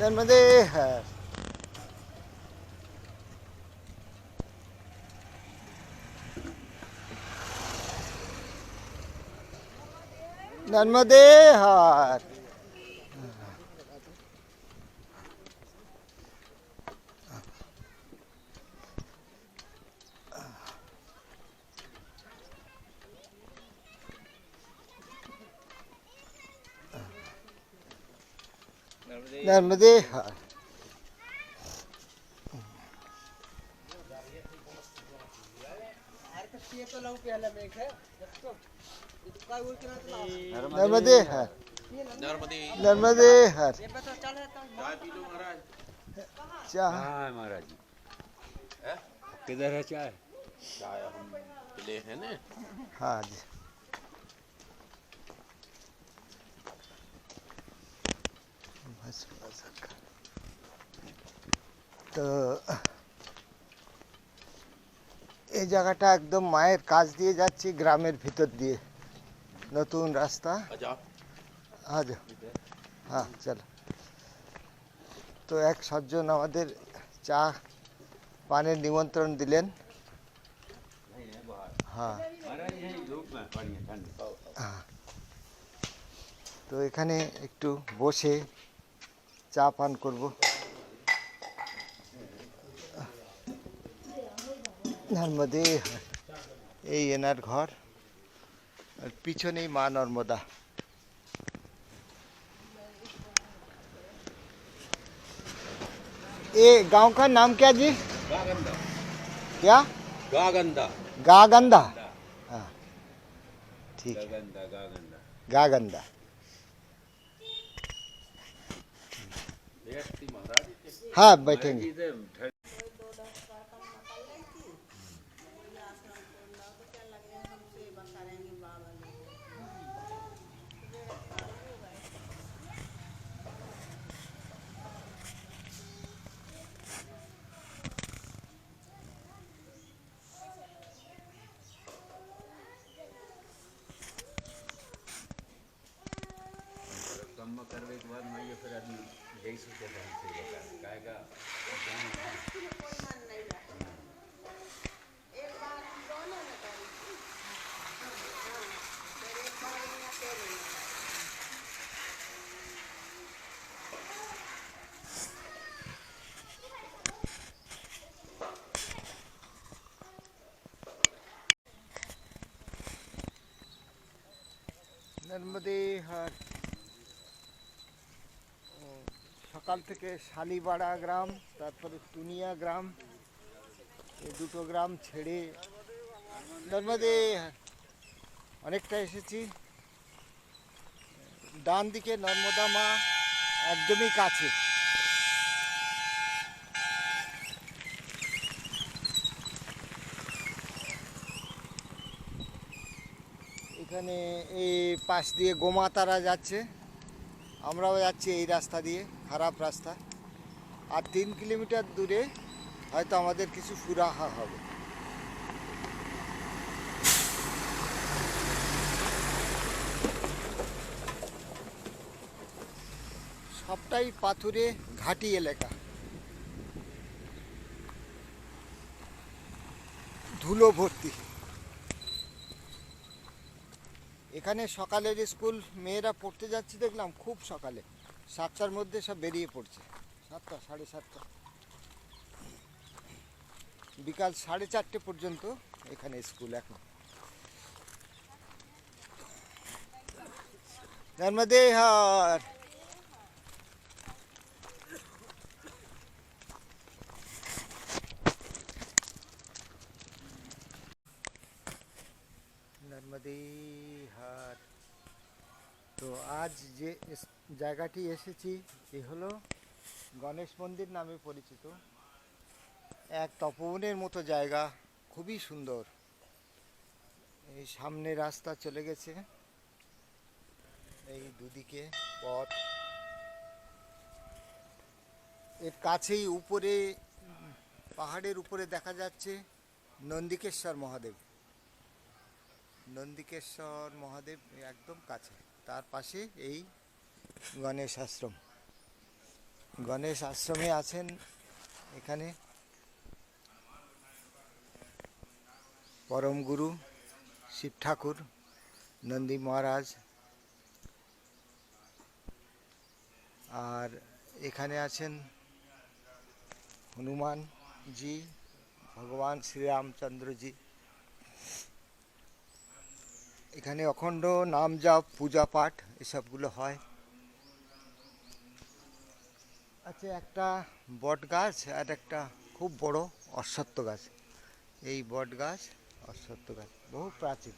नर्मदे हर नर्मदे हर नर्मदे हर नर्मदे हर नर्मदे हर चाय P low महाराज। चाय कहाँ है महाराज जी? किधर है चाय? चाय हम ले हैं ना। हाँ जी তো এই জায়গাটা একদম মায়ের কাছ দিয়ে যাচ্ছি গ্রামের ভিতর দিয়ে নতুন রাস্তা अच्छा আজ হ্যাঁ চলো তো এক সজ্জন আমাদের চা পানের নিমন্ত্রণ দিলেন হ্যাঁ महाराज यही धूप में बढ़िया ठंड। তো এখানে একটু বসে চা পান করব নর্মদে এই এনার ঘর আর পিছনেই মা নর্মদা ये गांव का नाम क्या जी गागंदा क्या गागंदा गागंदा हाँ ठीक है गागंदा गागंदा गागंदा बैठती महाराज। हाँ बैठेंगे कम करने के बाद मैं ये फिर आदमी यही सोचे था हमसे बता নর্মদে হাট সকাল থেকে শালিবাড়া গ্রাম তারপরে টুনিয়া গ্রাম এই দুটো গ্রাম ছেড়ে নর্মদে হাট অনেকটা এসেছি ডান দিকে নর্মদা মা একদমই কাছে এখানে এই পাশ দিয়ে গোমাতারা যাচ্ছে আমরাও যাচ্ছি এই রাস্তা দিয়ে খারাপ রাস্তা আর 3 কিলোমিটার দূরে হয়তো আমাদের কিছু সুরাহা হবে সবটাই পাথুরে ঘাটি এলাকা ধুলো ভর্তি এখানে সকালের স্কুল মেয়েরা পড়তে যাচ্ছে দেখলাম খুব সকালে 7টার মধ্যে সব বেরিয়ে পড়ছে 7টা 7:30 বিকাল 4:30 পর্যন্ত এখানে স্কুল এখন নর্মদে হার নর্মদে হার তো আজ যে জায়গাটি এসেছি এ হলো গণেশ মন্দির নামে পরিচিত এক তপবনের মতো জায়গা খুবই সুন্দর এই সামনে রাস্তা চলে গেছে এই দুদিকে পথ এর কাছেই উপরে পাহাড়ের উপরে দেখা যাচ্ছে নন্দিকেশ্বর মহাদেব নন্দিকেশ্বর মহাদেব একদম কাছে তার পাশে এই গণেশ আশ্রম গণেশ আশ্রমে আছেন এখানে পরম গুরু শিব ঠাকুর, নন্দী মহারাজ, আর এখানে আছেন হনুমানজি, ভগবান শ্রীরামচন্দ্রজি। এখানে অখণ্ড নাম জপ, পূজা পাঠ এসবগুলো হয়। আছে একটা বট গাছ আর একটা খুব বড় অশ্বত্থ গাছ। এই বট গাছ, অশ্বত্থ গাছ বহু প্রাচীন।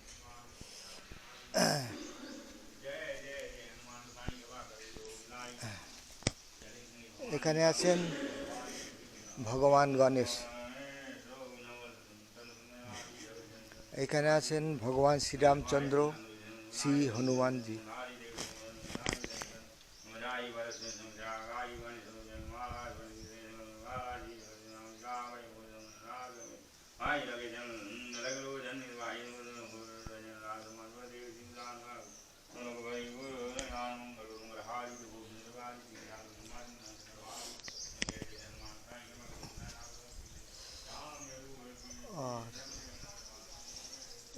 এখানে আছেন ভগবান গণেশ, এখানে আছেন ভগবান শ্রীরামচন্দ্র, শ্রী হনুমানজি। আর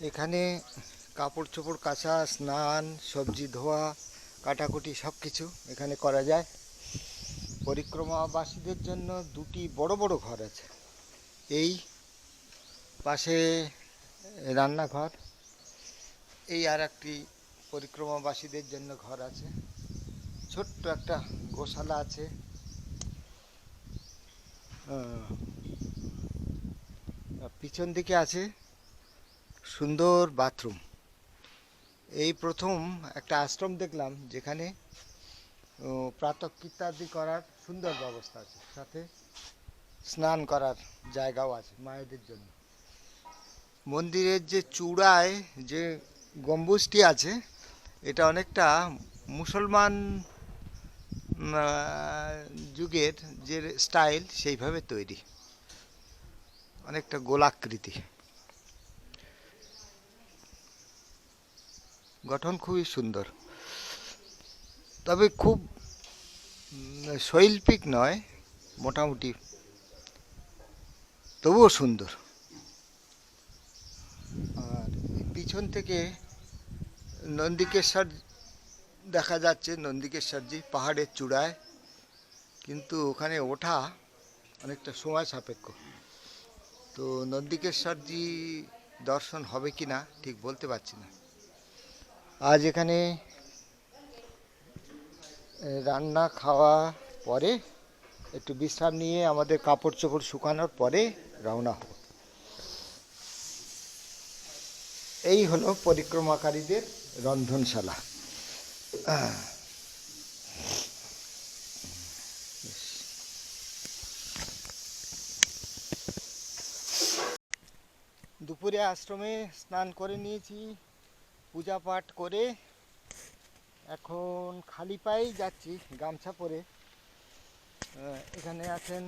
এখানে কাপড় চোপড় কাচা, স্নান, সবজি ধোয়া, কাটাকুটি সব কিছু এখানে করা যায়। পরিক্রমাবাসীদের জন্য দুটি বড় বড় ঘর আছে। এই পাশে রান্নাঘর, এই আর একটি পরিক্রমাবাসীদের জন্য ঘর আছে। ছোট্ট একটা গোশালা আছে। পিছন দিকে আছে সুন্দর বাথরুম। এই প্রথম একটা আশ্রম দেখলাম যেখানে প্রাতঃকৃত্যাদি করার সুন্দর ব্যবস্থা আছে, সাথে স্নান করার জায়গাও আছে মায়েদের জন্য। মন্দিরের যে চূড়ায় যে গম্বুজটি আছে, এটা অনেকটা মুসলমান যুগের যে স্টাইল সেইভাবে তৈরি, অনেকটা গোলাকৃতি, গঠন খুবই সুন্দর। তবে খুব শৈল্পিক নয়, মোটামুটি, তবুও সুন্দর। আর পিছন থেকে নন্দিকেশ্বর দেখা যাচ্ছে, নন্দিকেশ্বরজি পাহাড়ের চূড়ায়, কিন্তু ওখানে ওঠা অনেকটা সময় সাপেক্ষ। তো নন্দিকেশ্বরজি দর্শন হবে কি না ঠিক বলতে পারছি না। আজ এখানে রান্না খাওয়া পরে একটু বিশ্রাম নিয়ে আমাদের কাপড় চোপড় শুকানোর পরে রওনা হব। এই হলো পরিক্রমাকারীদের রন্ধনশালা। দুপুরে আশ্রমে স্নান করে নিয়েছি, পূজা পাঠ করে এখন খালি পায়েই যাচ্ছি গামছা পরে। এখানে আছেন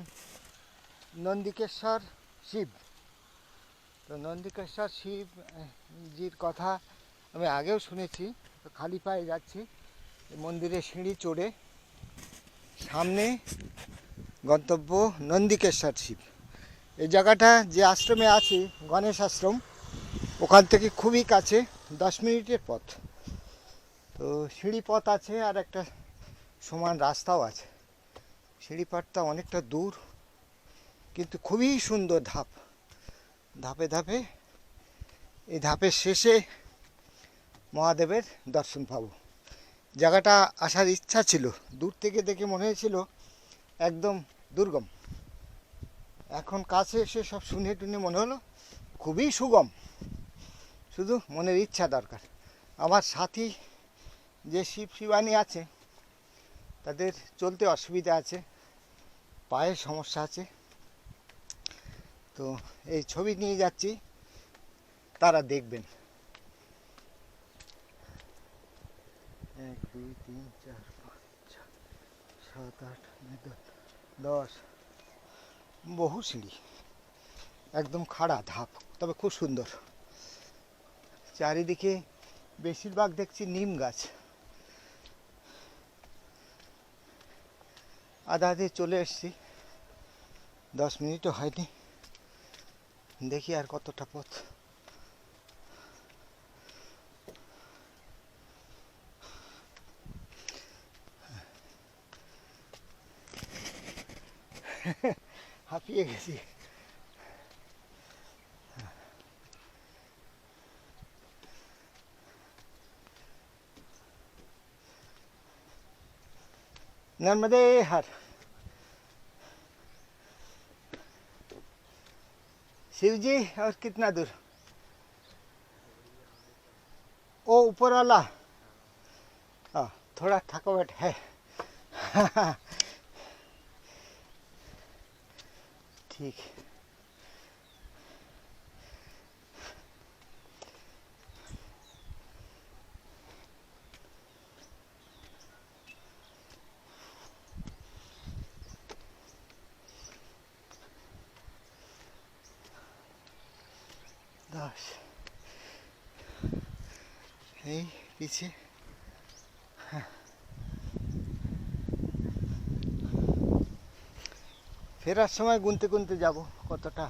নন্দিকেশ্বর শিব। তো নন্দিকেশ্বর শিবজির কথা আমি আগেও শুনেছি। তো খালি পায়ে যাচ্ছি মন্দিরের সিঁড়ি চড়ে, সামনে গন্তব্য নন্দিকেশ্বর শিব। এই জায়গাটা যে আশ্রমে আছি, গণেশ আশ্রম, ওখান থেকে খুবই কাছে, 10 মিনিটের পথ। তো সিঁড়ি পথ আছে আর একটা সমান রাস্তাও আছে। সিঁড়ি পথটা অনেকটা দূর, কিন্তু খুবই সুন্দর ধাপ, ধাপে ধাপে। এই ধাপের শেষে মহাদেবের দর্শন পাব। জায়গাটা আসার ইচ্ছা ছিল, দূর থেকে দেখে মনে হয়েছিল একদম দুর্গম। এখন কাছে এসে সব শুনে টুনে মনে হলো খুবই সুগম, শুধু মনের ইচ্ছা দরকার। আমার সাথী যে শিব শিবানী আছে, তাদের চলতে অসুবিধা আছে, পায়ের সমস্যা আছে। তো এই ছবি নিয়ে যাচ্ছি, তারা দেখবেন। 1 2 3 4 5 6 7 8 9 10 বহু সিঁড়ি, একদম খাড়া ধাপ, তবে খুব সুন্দর। চারিদিকে বেশিরভাগ দেখছি নিম গাছ। আধা আধি চলে এসেছি, 10 মিনিটও হয়নি। দেখি আর কতটা পথ। হাঁপিয়ে গেছি। नर्मदे हर। शिव जी और कितना दूर? ओ ऊपर वाला। हाँ, थोड़ा थकावट है। ठीक। दास এই পিছে ফেরার সময় গুনতে গুনতে যাব কতটা।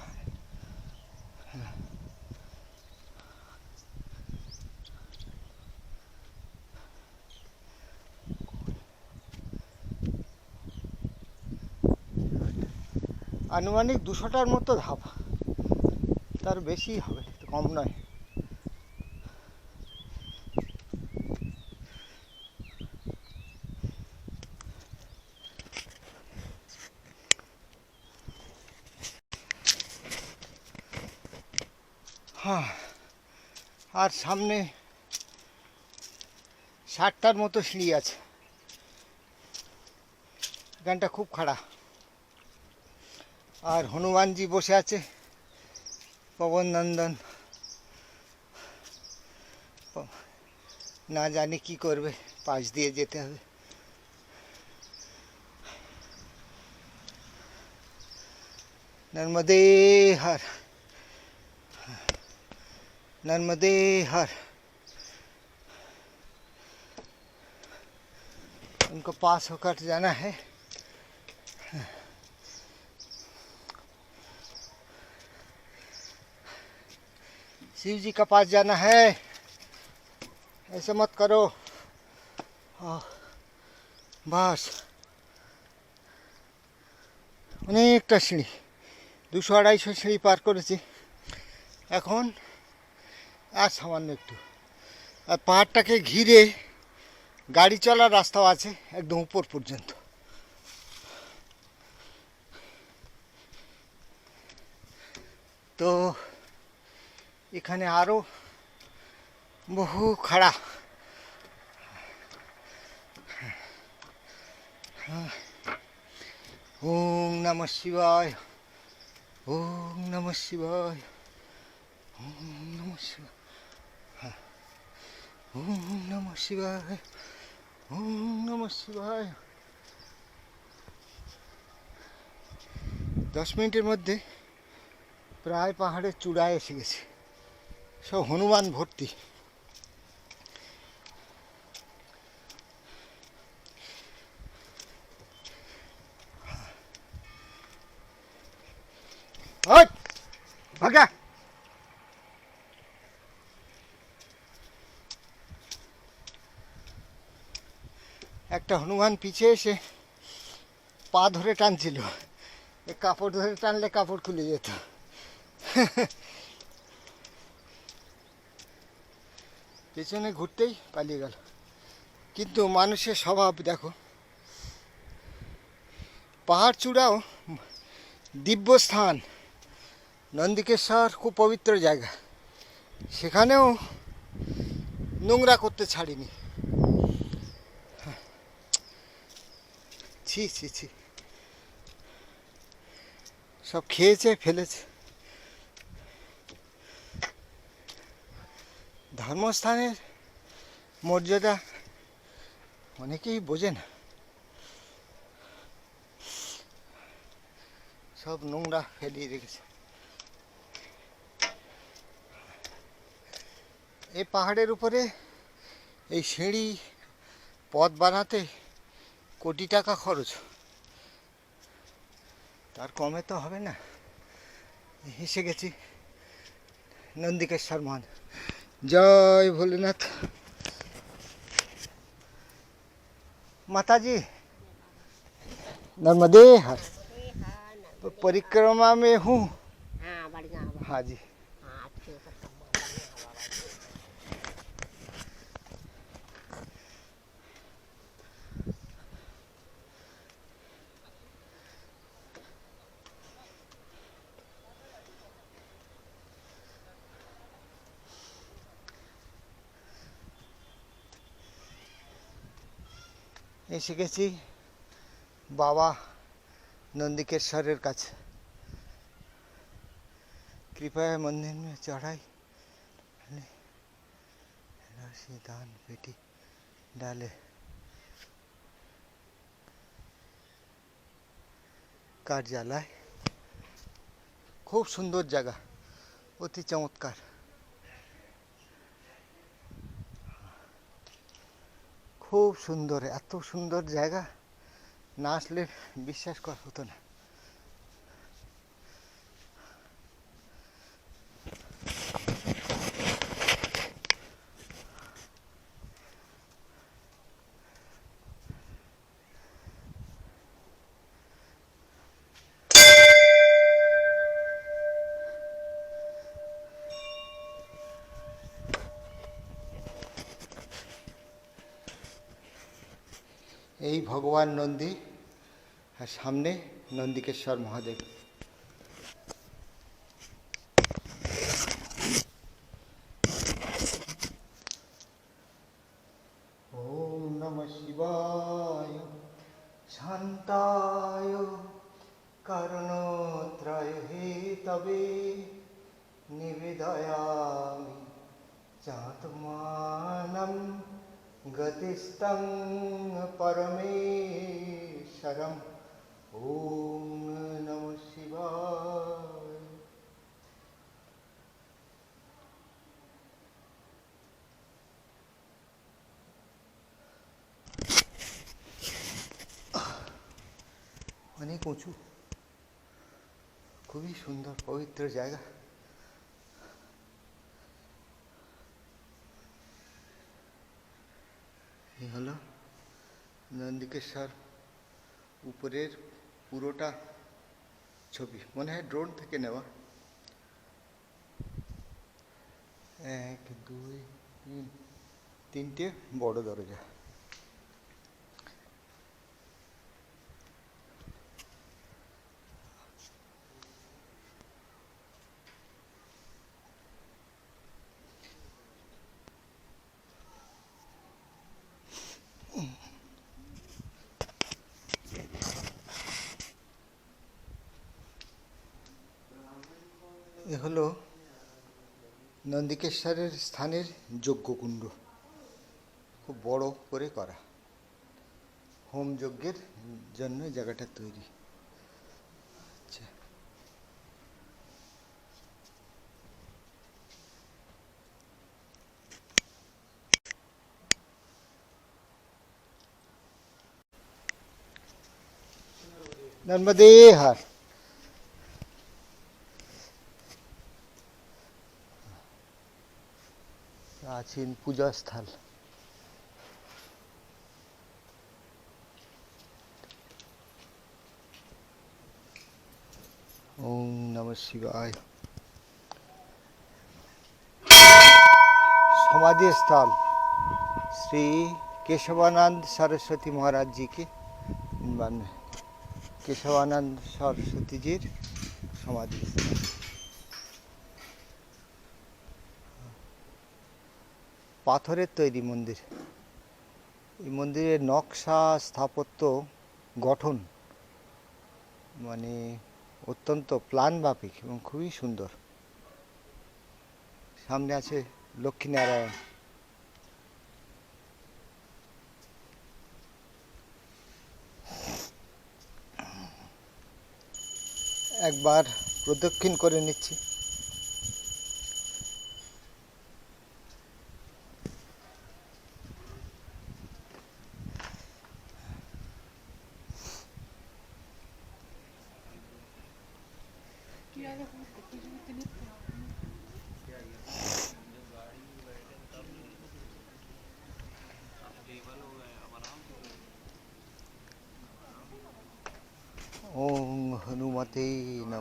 আনুমানিক 200টার মতো ধাপ, তার বেশি হবে, কম নয়। হ্যাঁ, আর সামনে 60টার মতো সিঁড়ি আছে। এখানটা খুব খাড়া। আর হনুমানজি বসে আছে, পবন নন্দন। না জানি কি করবে, পাশ দিয়ে যেতে হবে। नर्मदे हर, नर्मदे हर। उनको पास होकर जाना है। शिव जी का पास जाना है, ऐसे मत करो। বাস অনেকটা সিঁড়ি, 200-250 সিঁড়ি পার করেছি। এখন আর সামান্য একটু। আর পাহাড়টাকে ঘিরে গাড়ি চলার রাস্তাও আছে একদম উপর পর্যন্ত। তো এখানে আরও বহু খাড়া। ওম নমঃ শিবায়, ওম নমঃ শিবায়, ওম নমঃ শিবায়, ওম নমঃ শিবায়, ওম নমঃ শিবায়। 10 মিনিটের মধ্যে প্রায় পাহাড়ের চূড়ায় এসে গেছে। সব হনুমান ভর্তি। ভাগা। একটা হনুমান পিছিয়ে এসে পা ধরে টানছিল, কাপড় ধরে টানলে কাপড় খুলে যেত। পেছনে ঘুরতেই পালিয়ে গেল। কিন্তু মানুষের স্বভাব দেখো, পাহাড় চূড়াও দিব্য স্থান। নন্দিকেশ্বর খুব পবিত্র জায়গা, সেখানেও নোংরা করতে ছাড়িনি। ছি ছি ছি, সব খেয়েছে ফেলেছে। ধর্মস্থানের মর্যাদা অনেকেই বোঝে না, সব নোংরা ফেলিয়ে রেখেছে। এই পাহাড়ের উপরে এই সিঁড়ি পথ বানাতে কোটি টাকা খরচ। তার কমে তো হবে না। এসে গেছি নন্দিকেশ্বর মান। জয় ভোলেনাथ। माताजी नर्मदे हर परिक्रमा में हूँ। हाँ बढ़िया हवा। हाँ जी। हाँ अच्छे से बढ़िया हवा भाई। এসে গেছি বাবা नंदिकेश्वरेर काছে। कृपया मंदिर में चढ़ाई राशि दान पेटी डाले। कार्यालय खूब सुंदर जगह, अति चमत्कार। खूब सुंदर, एत सुंदर जगह ना आसले विश्वास करा हतो ना। এই ভগবান নন্দী আর সামনে নন্দিকেশ্বর মহাদেব। ওম নমঃ শিবায় শান্তায় কারণত্রয় হেতবে নিবেদয়ামি চাতমানম গতিস্তং পরমেশ্বরম। ওম নমঃ শিবায়। অনেক উঁচু, খুবই সুন্দর পবিত্র জায়গা। এই হলো নন্দিকেশ্বর উপরের পুরোটা ছবি, মনে হয় ড্রোন থেকে নেওয়া। 1 2 3 তিনটে বড় দরজা। এ হলো নন্দিকেশ্বরের স্থানের যজ্ঞকুণ্ড, খুব বড় করে করা, হোম যজ্ঞের জন্য জায়গাটা তৈরি। আচ্ছা, नर्मदे हर। प्राचीन पूजा स्थल। ओम नमः शिवाय। समाधि स्थल श्री केशवानंद सरस्वती महाराज जी की केशवानंद सरस्वती जीर समाधि स्थल। পাথরের তৈরি মন্দির। এই মন্দিরের নকশা, স্থাপত্য, গঠন মানে অত্যন্ত প্ল্যানমাফিক এবং খুবই সুন্দর। সামনে আছে লক্ষ্মীনারায়ণ। একবার প্রদক্ষিণ করে নিচ্ছি।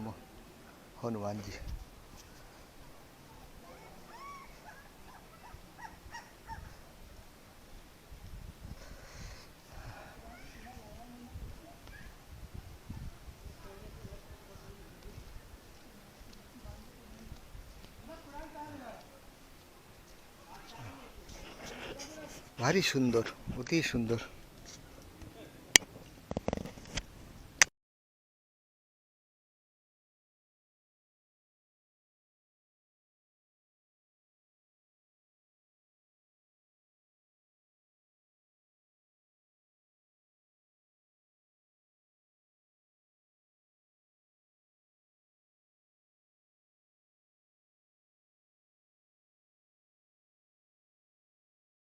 नमः हनुमान जी। भारी सुंदर, अति सुंदर।